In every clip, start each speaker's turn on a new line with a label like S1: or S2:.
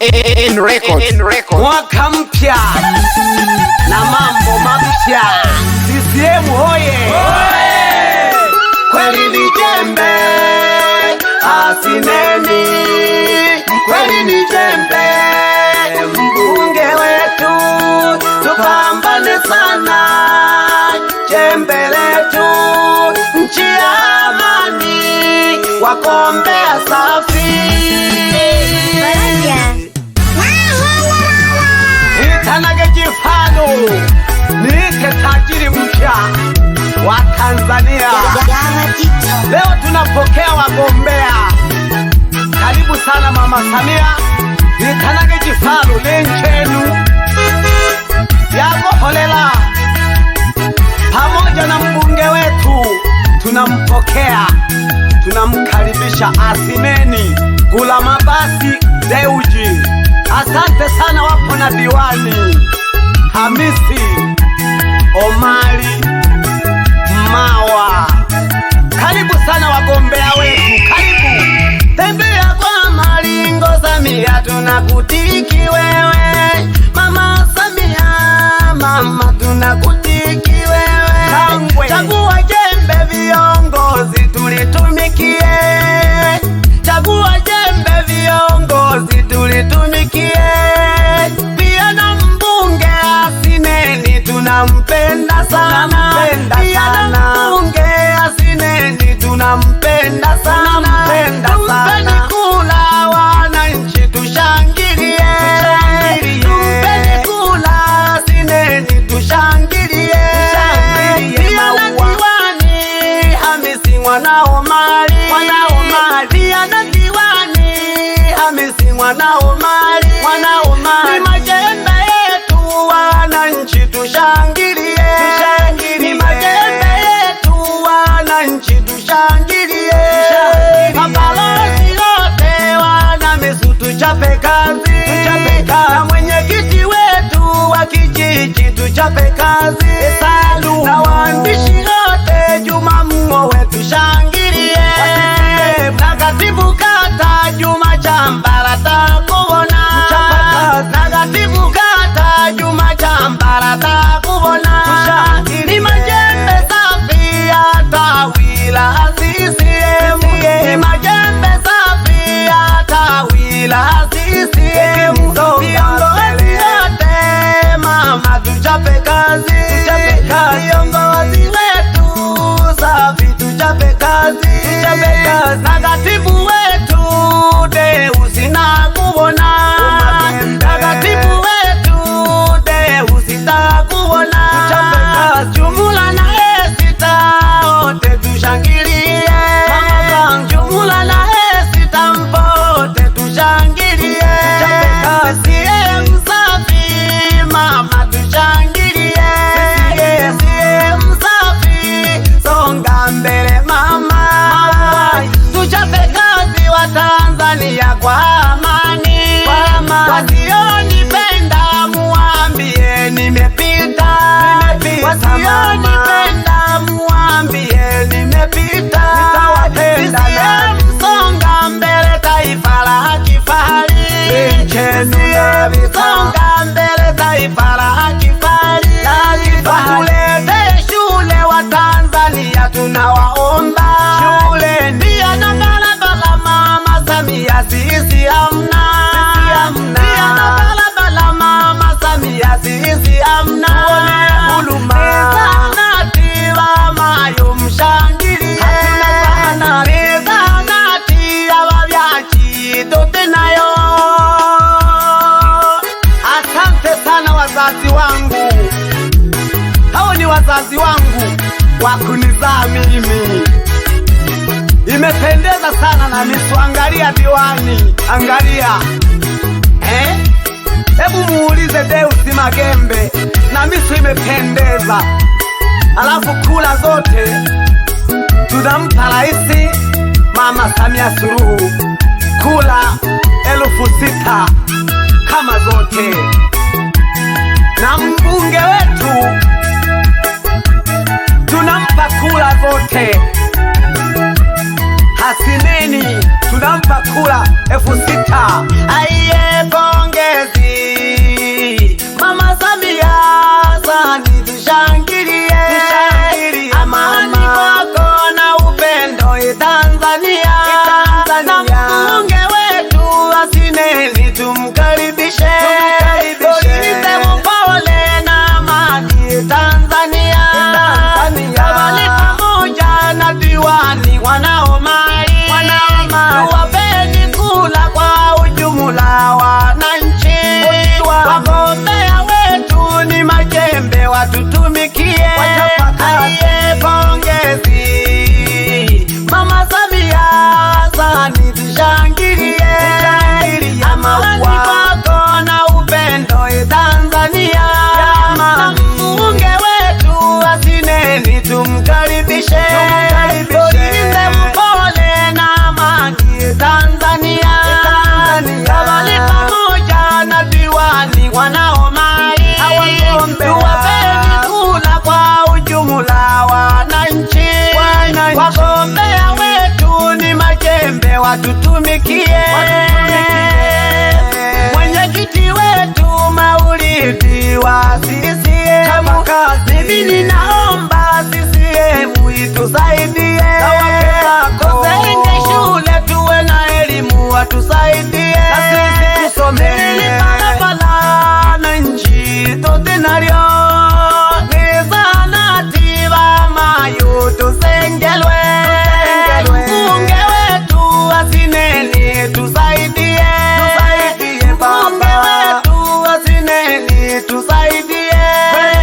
S1: In record.
S2: Mwaka mpya na mambo mapya. CCM hoye! Kweli ni jembe asineni, kweli ni jembe mbunge wetu, tupambane sana jembe letu, nchi ya amani, wagombea safi. Nitanage jifano, niite tajiri mpya wa Tanzania. Leo tunapokea wagombea. Karibu sana Mama Samia. Nitanage jifano lenchenu yako holela, pamoja na mbunge wetu tunampokea, tunamkaribisha asineni Gula Mabasi Deuji. Asante sana, wapo na diwani Hamisi Omari Mawa. Karibu sana wagombea wetu, karibu. Tembea kwa maringo Samia, tunakutiki wewe Mama Samia, mama tunakutiki wewe. Chagua jembe viongozi tulitumikie, chagua jembe viongozi tulitumikie. Pia na mbunge asineni tunampenda sana, pia na mbunge asineni tunampenda sana. Tumpeni kula wananchi tushangilie, tumpeni kula asineni tushangilie. Pia na diwani Hamisi mwana Omari, pia na diwani Hamisi mwana Omari. Ni majembe yetu wananchi tushangilie, ni majembe yetu wananchi tushangilie. Mabalozi wote wana Misu tuchape kazi, na mwenyekiti wetu wa kijiji tuchape kazi. Na waandishi wote Juma Mng'owe tushangilie, na katibu kata Juma Chambala takubona, na katibu kata Juma Chambala takubona. Ni majembe safi ya tawi la CCM, ni majembe safi ya tawi la CCM. Viongozi wote mama tuchape kazi, viongozi wetu safi tuchape kazi. Na katibu wetu Deusi nakubona, na katibu wetu Deusi takubona. Jumula na Esita wote tushangilie, Jumula na Esita mpote tushangilie. CCM safi mama tushangilie, CCM safi songa mbele mama. Tuchape kazi wa Tanzania kwa amani, wasionipenda muambie nimepita, wasionipenda muambie nimepita. CCM songa mbele, taifa la kifahari, CCM songa mbele, taifa la kifahari. Tulete shule wa Tanzania tunawaomba, shule ndia na barabara Mama Samia sisi hamna, ndia na barabara Mama Samia sisi hamna. Zahanati bamayo mshangilie, zahanati ababyachi dote nayo. Asante sana wazazi wangu, hao ni wazazi wangu wakunizaa mimi. Imependeza sana na Misu, angalia diwani, angalia. Hebu muulize Deusi Magembe, na Misu imependeza. Alafu kula zote tunampa Rais Mama Samia Suluhu, kula 6,000 kama zote. Na mbunge wetu tunampa kula zote. Asineni tunampa kula 6,000.
S3: Aiye pongezi Mama Samia, sani tushangilie, amani kwako na upendo Tanzania, na mbunge wetu Asineli tumkaribishe, tulize mpole na amani Tanzania, Kabali pamoja na diwani wanao mali, tuwapeni kula kwa ujumla wananchi, wagombea wetu ni majembe watutumikie. Aiye pongezi Mama Samia, sani tushangilie, amani kwako na upendo Tanzania, na mbunge wetu Asineli tumkaribishe, tulize mpole na amani Tanzania, Kabali pamoja na diwani wanao mali, tuwapeni kula kwa ujumla wananchi, wagombea wetu ni majembe watutumikie. Mwenyekiti wetu Maulidi wa CCM, mimi ninaomba CCM itusaidie, tusenge shule tuwe na elimu watusaidie, ili barabara na nchi tote nalyo ni zahanati bamayo tusengelwe, mbunge wetu Asineli tusaidie, mbunge wetu Asineli tusaidie,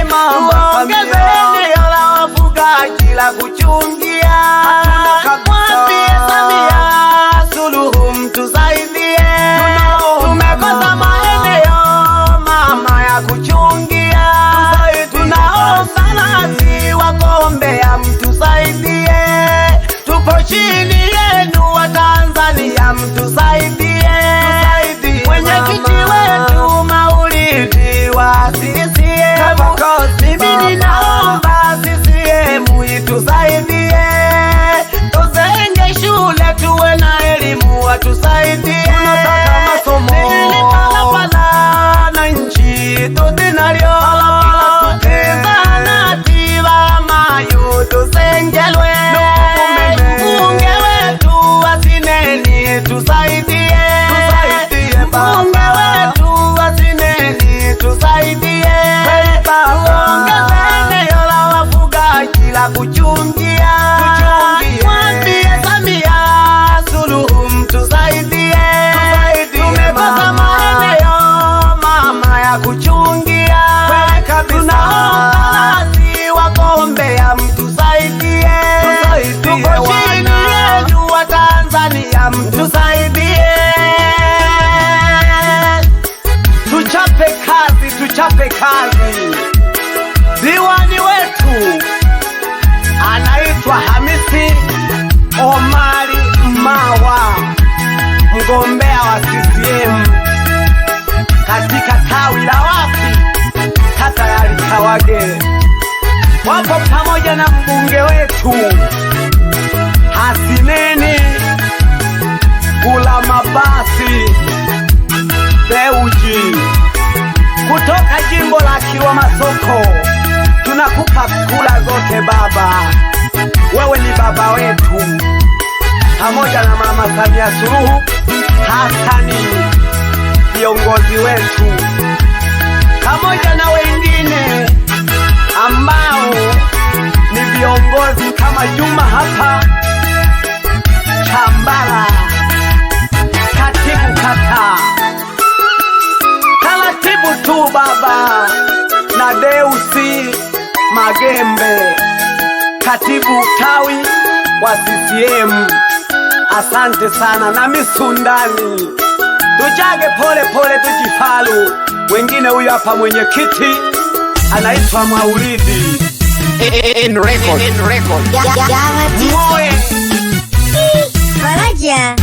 S3: tuongeze eneo la wafugaji la kuchungia, mwambie Samia Suluhu mtusaidie, tumekosa maeneo mama ya kuchungia, tunaomba nasi wagombea mtusaidie, tupo chini yenu wa Tanzania mtusaidie, mwenyekiti wetu Maulidi wa CCM, mimi ninaomba CCM itusaidie, tuzenge shule tuwe na elimu watusaidie, ili barabara na nchi tote nalyo zahanati bamayo tusengelwe, mbunge wetu Asineli tusaidie, mbunge wetu Asineli tusaidie, tuongeze eneo la wafugaji la kuchungia, mwambie Samia Suluhu mtusaidie, tumekosa maeneo mama ya kuchungia, tunaomba nasi wagombea mtusaidie, tuko chini yenu wa Tanzania mtusaidie, tuchape kazi. Diwani wetu anaitwa Hamisi Omari Mawa, mgombea wa CCM katika tawi la wapi, kata ya Likawage. Wapo pamoja na mbunge wetu Asineli Kula Mabasi Beuji kutoka jimbo la Kilwa Masoko. Tunakupa kula zote baba, wewe ni baba wetu, pamoja na Mama Samia Suluhu Hassani viongozi wetu, pamoja na wengine ambao ni viongozi kama Juma hapa Chambala, katibu kata, taratibu tu baba, na Deusi Magembe, katibu tawi wa CCM. Asante sana na Misundani, tujage pole pole tujifalu. Wengine huyu hapa mwenyekiti anaitwa Maulidi
S1: in record.
S3: Moe
S4: Faraja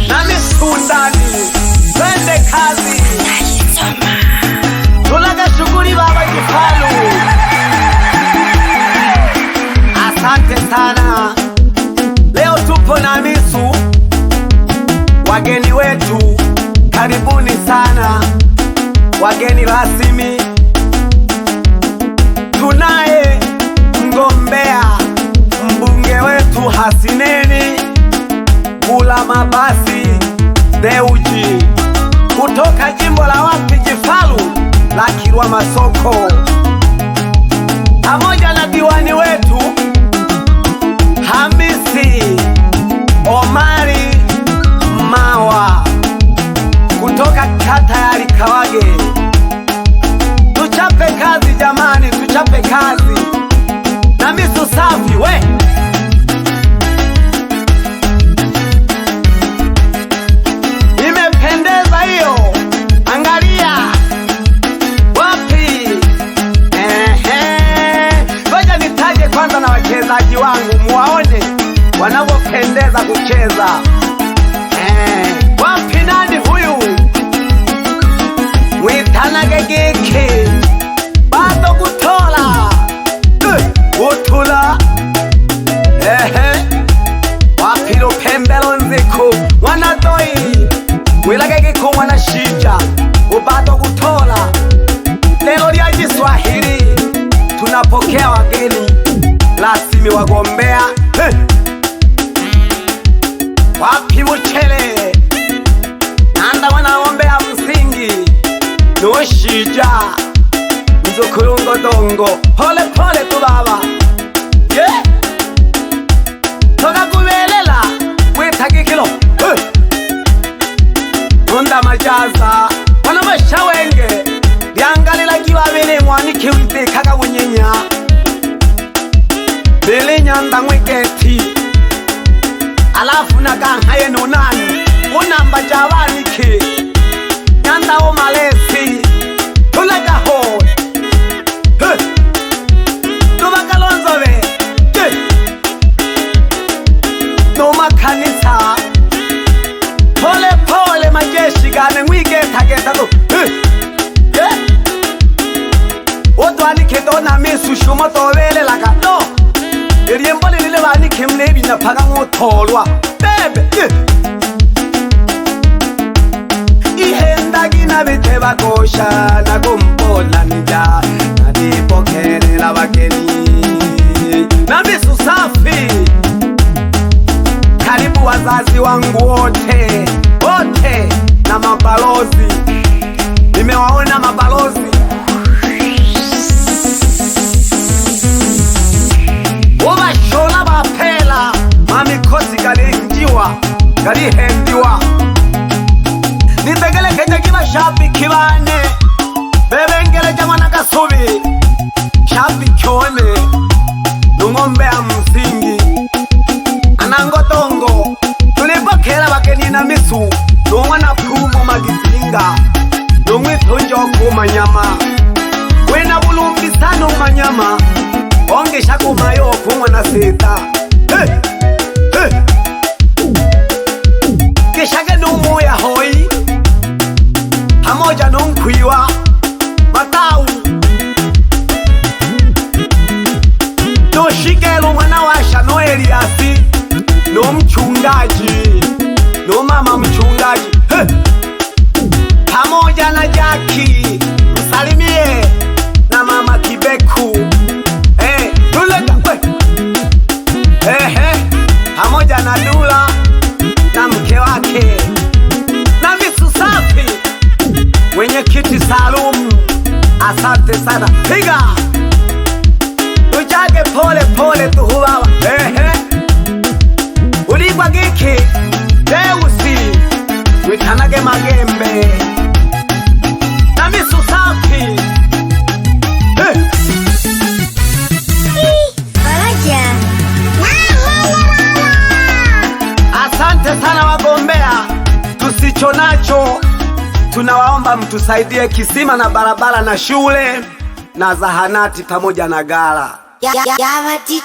S3: na Misundani, twende kazi, tulaga shughuli baba jifalu. Asante sana Namisu, wageni wetu karibuni sana, wageni rasmi. Tunaye mgombea mbunge wetu Hasineni Gula Mabasi Deuji kutoka jimbo la Wapi Jifalu la Kilwa Masoko, pamoja na diwani wetu Hamisi Omari Mawa kutoka kata ya Likawage. Tuchape kazi jamani, tuchape kazi. Namisu safi we. Imependeza hiyo. Angalia. Wapi? Ngoja nitaje kwanza na wachezaji wangu muwaone wanavyopendeza kucheza. Wapi nani huyu? Mwitanage geke bado kutola utula. Wapi Lupembelo Nziku wanadoi wilage geko wanashija ubado kutola. Lelo lya Kiswahili tunapokea wageni rasmi wagombea. Wapi Buchele nanda wanaombea msingi nushija Nzukurungo dongo pole pole tu baba. Toka kubelela wetagikilo Nunda majaza wanabasha wenge liangalila kibabele mwaniki witekaga bunyenya bele nyanda mwegeti alafu nakanhaye nonani unamba jabanike nyanda o malesi tulagaho tubakalonzobe no makanisa pole pole majeshi gane ngwigeta go otwanike dona Misu shumo tobele laga no Eliembo lile bani kemnebi na paga ngotolwa bebe ihenda gina biteba kosha na kumbona nija na dipokene la bageni. Namisu safi, karibu wazazi wangu wote wote na mabalozi. Nimewaona mabalozi Shola bapela mamikosi galihendiwa nitegele keja kiba shabiki bane bebengele jangwa na Kasubi shabiki one nungombe ya msingi anangotongo tulipokela bageni Namisu nungwa na Pumo Magizinga nungwitonjo kumanyama wena bulumbi sana umanyama ongesha kumayo kumwa na seta kishage numuya hoi hamoja nunkwiwa matau noshigelo mwana washa no Eliasi no mchungaji no mama mchungaji pamoja na Jaki msalimie na mama Kibeku pamoja na Dula na mke wake. Namisu safi wenye kiti Salum, asante sana. Piga ujage pole pole tu baba. Uligwa giki Deusi witanage magembe. Namisu safi asante sana wagombea. Tusicho nacho tunawaomba mtusaidie kisima na barabara na shule na zahanati pamoja na gala.